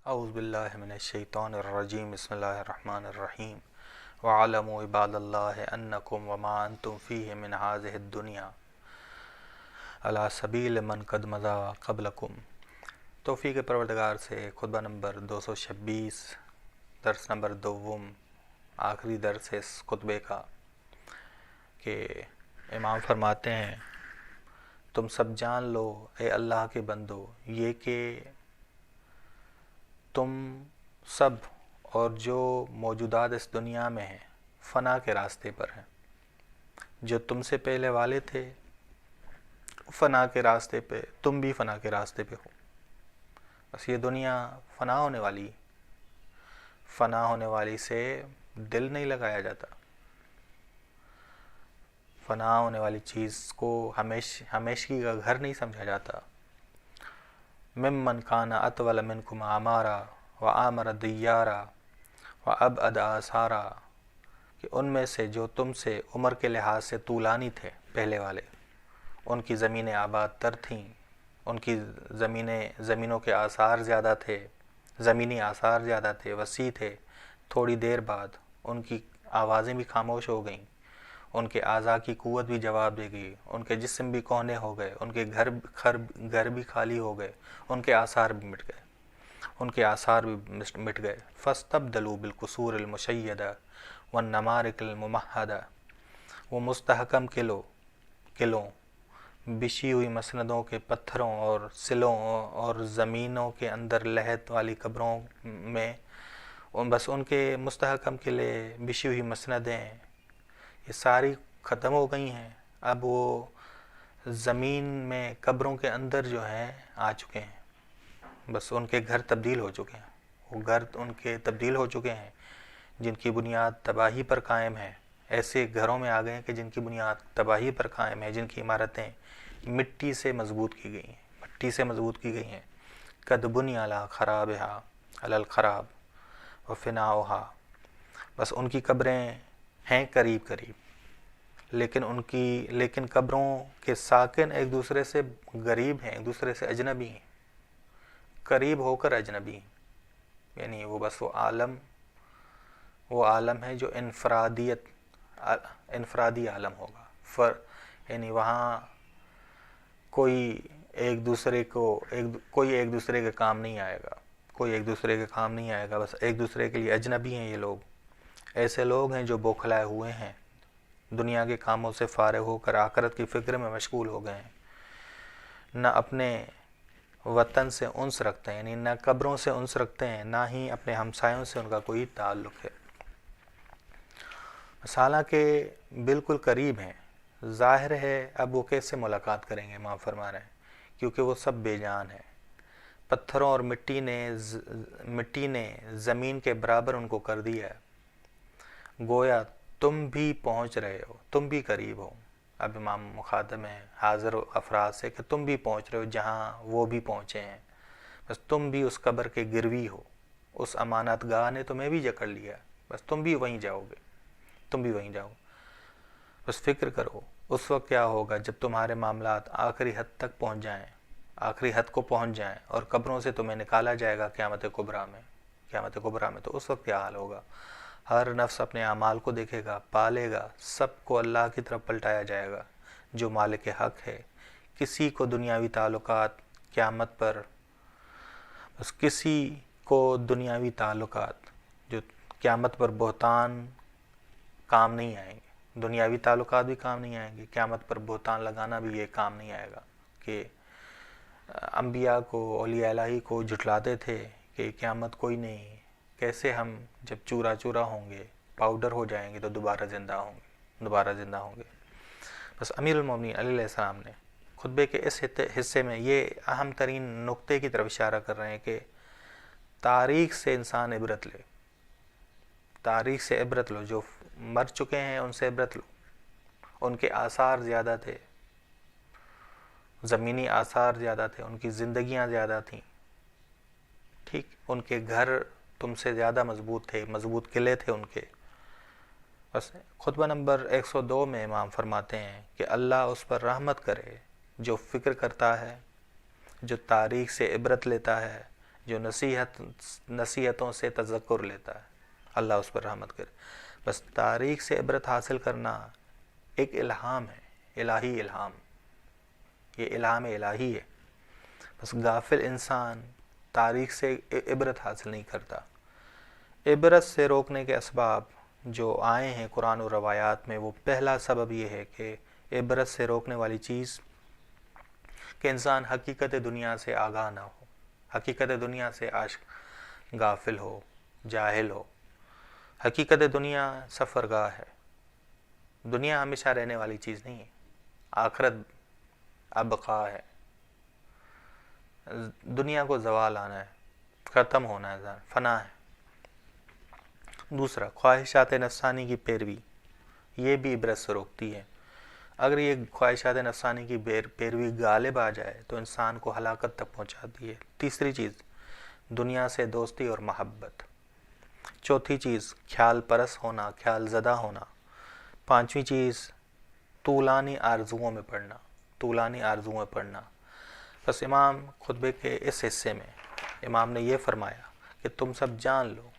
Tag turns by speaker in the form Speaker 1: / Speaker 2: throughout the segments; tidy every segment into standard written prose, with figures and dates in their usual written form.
Speaker 1: اعوذ باللہ من الشیطان الرجیم بسم اللہ الرحمن الرحیم وَعَلَمُوا عِبَادَ اللَّهِ أَنَّكُمْ وَمَا أَنْتُمْ فِيهِ مِنْ هَذِهِ الدُّنْيَا عَلَى سَبِيلِ مَنْ قَدْ مَضَىٰ قَبْلَكُمْ۔ توفیق پروردگار سے خطبہ نمبر 226، درس نمبر دوم، آخری درس ہے اس خطبے کا، کہ امام فرماتے ہیں تم سب جان لو اے اللہ کے بندو یہ کہ تم سب اور جو موجودات اس دنیا میں ہیں فنا کے راستے پر ہیں۔ جو تم سے پہلے والے تھے فنا کے راستے پہ، تم بھی فنا کے راستے پہ ہو۔ بس یہ دنیا فنا ہونے والی، فنا ہونے والی سے دل نہیں لگایا جاتا۔ فنا ہونے والی چیز کو ہمیشگی کا گھر نہیں سمجھا جاتا۔ ممن کان اطول منکم اعمارا وآمر دیارا وابعد آثارا، کہ ان میں سے جو تم سے عمر کے لحاظ سے طولانی تھے پہلے والے، ان کی زمینیں آباد تر تھیں، ان کی زمینوں کے آثار زیادہ تھے، زمینی آثار زیادہ تھے، وسیع تھے۔ تھوڑی دیر بعد ان کی آوازیں بھی خاموش ہو گئیں، ان کے اعضاء کی قوت بھی جواب دے گئی، ان کے جسم بھی کونے ہو گئے، ان کے گھر بھی خالی ہو گئے، ان کے آثار بھی مٹ گئے، ان کے آثار بھی مٹ گئے۔ فاستبدلوا بالقصور المشیدہ والنمارق الممہدہ، وہ مستحکم قلعوں، بچھی ہوئی مسندوں کے پتھروں اور سلوں اور زمینوں کے اندر لہت والی قبروں میں، بس ان کے مستحکم قلعے، بچھی ہوئی مسندیں یہ ساری ختم ہو گئی ہیں۔ اب وہ زمین میں قبروں کے اندر جو ہیں آ چکے ہیں، بس ان کے گھر تبدیل ہو چکے ہیں، وہ گھر ان کے تبدیل ہو چکے ہیں جن کی بنیاد تباہی پر قائم ہے۔ ایسے گھروں میں آ گئے ہیں کہ جن کی بنیاد تباہی پر قائم ہے، جن کی عمارتیں مٹی سے مضبوط کی گئی ہیں، مٹی سے مضبوط کی گئی ہیں۔ قد بنی علی خرابہا علی الخراب وفناؤہا، بس ان کی قبریں ہیں قریب لیکن قبروں کے ساکن ایک دوسرے سے غریب ہیں، ایک دوسرے سے اجنبی ہیں، قریب ہو کر اجنبی ہیں۔ یعنی وہ بس وہ عالم ہے جو انفرادی عالم ہوگا، یعنی وہاں کوئی ایک دوسرے کے کام نہیں آئے گا، کوئی ایک دوسرے کے کام نہیں آئے گا، بس ایک دوسرے کے لیے اجنبی ہیں۔ یہ لوگ ایسے لوگ ہیں جو بوکھلائے ہوئے ہیں، دنیا کے کاموں سے فارغ ہو کر آخرت کی فکر میں مشغول ہو گئے ہیں، نہ اپنے وطن سے انس رکھتے ہیں، یعنی نہ قبروں سے انس رکھتے ہیں، نہ ہی اپنے ہمسایوں سے ان کا کوئی تعلق ہے۔ حالانکہ بالکل قریب ہیں، ظاہر ہے اب وہ کیسے ملاقات کریں گے، امام فرما رہے ہیں، کیونکہ وہ سب بے جان ہیں۔ پتھروں اور مٹی نے زمین کے برابر ان کو کر دیا ہے، گویا تم بھی پہنچ رہے ہو، تم بھی قریب ہو۔ اب امام مخاطب ہیں حاضر افراد سے کہ تم بھی پہنچ رہے ہو جہاں وہ بھی پہنچے ہیں، بس تم بھی اس قبر کے گروی ہو، اس امانت گاہ نے تمہیں بھی جکڑ لیا، بس تم بھی وہیں جاؤ گے، تم بھی وہیں جاؤ۔ بس فکر کرو اس وقت کیا ہوگا جب تمہارے معاملات آخری حد تک پہنچ جائیں، آخری حد کو پہنچ جائیں اور قبروں سے تمہیں نکالا جائے گا قیامت کبریٰ میں، تو اس وقت کیا حال ہوگا؟ ہر نفس اپنے اعمال کو دیکھے گا، پالے گا، سب کو اللہ کی طرف پلٹایا جائے گا جو مالک حق ہے۔ کسی کو دنیاوی تعلقات قیامت پر، بس کسی کو دنیاوی تعلقات جو قیامت پر بہتان کام نہیں آئیں گے، دنیاوی تعلقات بھی کام نہیں آئیں گے، قیامت پر بہتان لگانا بھی یہ کام نہیں آئے گا۔ کہ انبیاء کو، اولیاء الہی کو جھٹلاتے تھے کہ قیامت کوئی نہیں، کیسے ہم جب چورا ہوں گے، پاؤڈر ہو جائیں گے تو دوبارہ زندہ ہوں گے۔ بس امیر المومنین علیہ السلام نے خطبے کے اس حصے میں یہ اہم ترین نقطے کی طرف اشارہ کر رہے ہیں کہ تاریخ سے انسان عبرت لے، تاریخ سے عبرت لو، جو مر چکے ہیں ان سے عبرت لو۔ ان کے آثار زیادہ تھے، زمینی آثار زیادہ تھے، ان کی زندگیاں زیادہ تھیں، ٹھیک، ان کے گھر تم سے زیادہ مضبوط تھے، مضبوط قلعے تھے ان کے۔ بس خطبہ نمبر 102 میں امام فرماتے ہیں کہ اللہ اس پر رحمت کرے جو فکر کرتا ہے، جو تاریخ سے عبرت لیتا ہے، جو نصیحتوں سے تذکر لیتا ہے، اللہ اس پر رحمت کرے۔ بس تاریخ سے عبرت حاصل کرنا ایک الہام ہے، الہی الہام، یہ الہام الہی ہے۔ بس غافل انسان تاریخ سے عبرت حاصل نہیں کرتا۔ عبرت سے روکنے کے اسباب جو آئے ہیں قرآن و روایات میں، وہ پہلا سبب یہ ہے کہ عبرت سے روکنے والی چیز کہ انسان حقیقت دنیا سے آگاہ نہ ہو، حقیقت دنیا سے عاشق غافل ہو، جاہل ہو۔ حقیقت دنیا سفرگاہ ہے، دنیا ہمیشہ رہنے والی چیز نہیں ہے، آخرت ابقا ہے۔ دنیا کو زوال آنا ہے، ختم ہونا ہے، فنا ہے۔ دوسرا، خواہشات نفسانی کی پیروی، یہ بھی عبرت سے روکتی ہے۔ اگر یہ خواہشات نفسانی کی پیروی غالب آ جائے تو انسان کو ہلاکت تک پہنچاتی ہے۔ تیسری چیز، دنیا سے دوستی اور محبت۔ چوتھی چیز، خیال پرست ہونا، خیال زدہ ہونا۔ پانچویں چیز، طولانی آرزوؤں میں پڑنا، طولانی آرزوؤں میں پڑنا۔ بس امام خطبے کے اس حصے میں امام نے یہ فرمایا کہ تم سب جان لو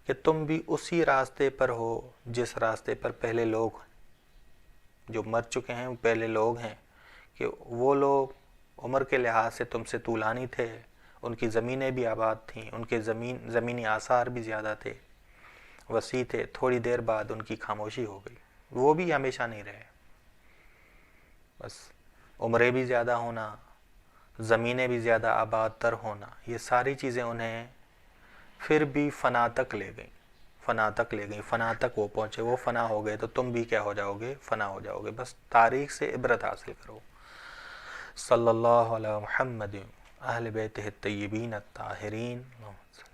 Speaker 1: کہ تم بھی اسی راستے پر ہو جس راستے پر پہلے لوگ ہیں، جو مر چکے ہیں وہ پہلے لوگ ہیں، کہ وہ لوگ عمر کے لحاظ سے تم سے طولانی تھے، ان کی زمینیں بھی آباد تھیں، ان کے زمینی آثار بھی زیادہ تھے، وسیع تھے، تھوڑی دیر بعد ان کی خاموشی ہو گئی، وہ بھی ہمیشہ نہیں رہے۔ بس عمریں بھی زیادہ ہونا، زمینیں بھی زیادہ آباد تر ہونا، یہ ساری چیزیں انہیں پھر بھی فنا تک لے گئیں، فنا تک لے گئیں، فنا تک وہ پہنچے، وہ فنا ہو گئے تو تم بھی کیا ہو جاؤ گے؟ فنا ہو جاؤ گے۔ بس تاریخ سے عبرت حاصل کرو۔ صلی اللہ علی محمد اہل بیتہ الطیبین الطاہرین۔